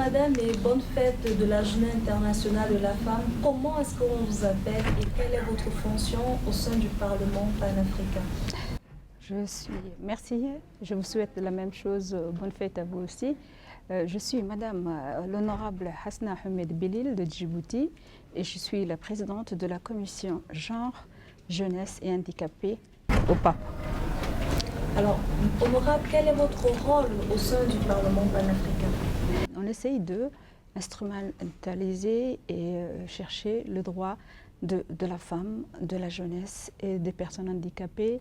madame et bonne fête de la Journée internationale de la femme. Comment est-ce qu'on vous appelle et quelle est votre fonction au sein du Parlement panafricain? Merci, je vous souhaite la même chose, bonne fête à vous aussi. Je suis madame l'honorable Hasna Ahmed Belil de Djibouti et je suis la présidente de la commission genre, jeunesse et handicapés au pape. Alors, honorable, quel est votre rôle au sein du Parlement panafricain? On essaye de instrumentaliser et chercher le droit de la femme, de la jeunesse et des personnes handicapées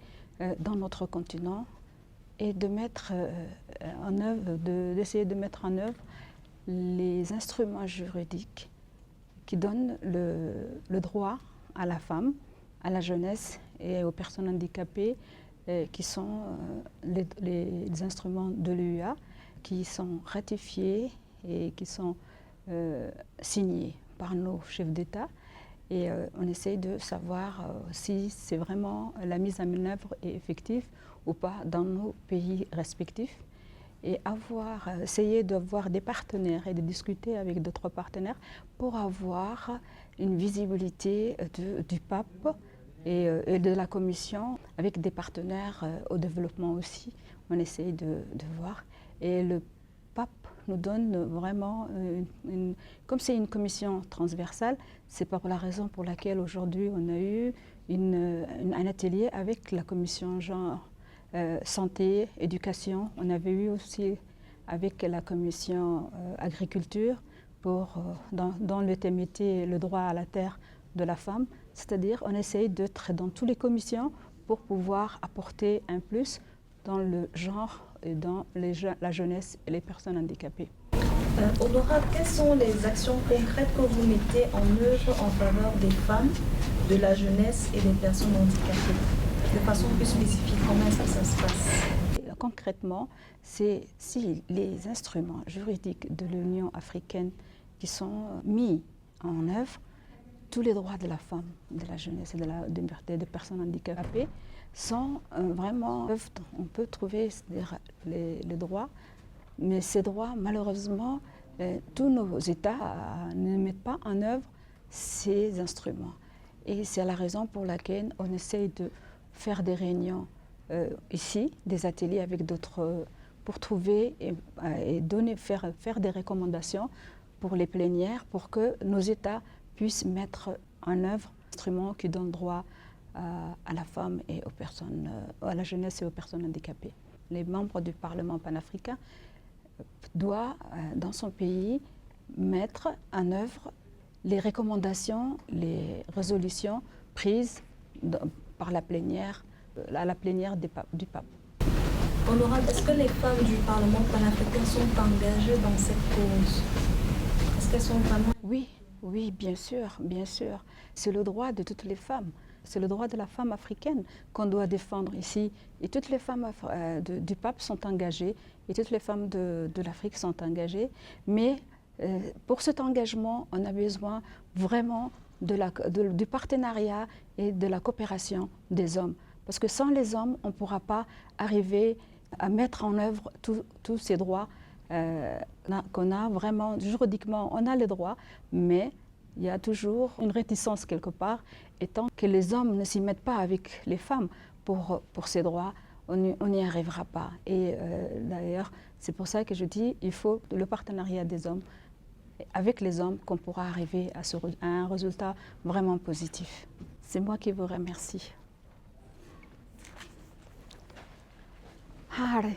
dans notre continent et de mettre en œuvre, d'essayer de mettre en œuvre les instruments juridiques qui donnent le droit à la femme, à la jeunesse et aux personnes handicapées qui sont les instruments de l'UA qui sont ratifiés et qui sont signés par nos chefs d'État. Et on essaye de savoir si c'est vraiment la mise en œuvre est effective ou pas dans nos pays respectifs. Et essayer d'avoir des partenaires et de discuter avec d'autres partenaires pour avoir une visibilité du pape et de la Commission avec des partenaires au développement aussi. On essaye de voir. Et le pape nous donne vraiment, comme c'est une commission transversale, c'est par la raison pour laquelle aujourd'hui on a eu un atelier avec la commission genre, santé, éducation. On avait eu aussi avec la commission agriculture dont le thème était le droit à la terre de la femme. C'est-à-dire on essaye d'être dans toutes les commissions pour pouvoir apporter un plus dans le genre et dans la jeunesse et les personnes handicapées. Honorable, quelles sont les actions concrètes que vous mettez en œuvre en faveur des femmes, de la jeunesse et des personnes handicapées? De façon plus spécifique, comment est-ce que ça se passe? Concrètement, c'est si les instruments juridiques de l'Union africaine qui sont mis en œuvre, tous les droits de la femme, de la jeunesse et des personnes handicapées sont vraiment, on peut trouver les droits, mais ces droits, malheureusement, tous nos États ne mettent pas en œuvre ces instruments. Et c'est la raison pour laquelle on essaye de faire des réunions ici, des ateliers avec d'autres, pour trouver et faire des recommandations pour les plénières, pour que nos États puissent mettre en œuvre des instruments qui donnent droit à la femme et aux personnes, à la jeunesse et aux personnes handicapées. Les membres du Parlement panafricain doivent, dans son pays, mettre en œuvre les recommandations, les résolutions prises par la plénière, à la plénière du pape. Honorable, est-ce que les femmes du Parlement panafricain sont engagées dans cette cause? Est-ce qu'elles sont vraiment... Oui, bien sûr, bien sûr. C'est le droit de toutes les femmes. C'est le droit de la femme africaine qu'on doit défendre ici. Et toutes les femmes du pape sont engagées et toutes les femmes de l'Afrique sont engagées. Mais pour cet engagement, on a besoin vraiment du partenariat et de la coopération des hommes. Parce que sans les hommes, on ne pourra pas arriver à mettre en œuvre tous ces droits qu'on a vraiment, juridiquement, on a les droits, mais il y a toujours une réticence quelque part. Et tant que les hommes ne s'y mettent pas avec les femmes pour ces droits, on n'y arrivera pas. Et d'ailleurs, c'est pour ça que je dis il faut le partenariat des hommes, avec les hommes, qu'on pourra arriver à un résultat vraiment positif. C'est moi qui vous remercie. Allez.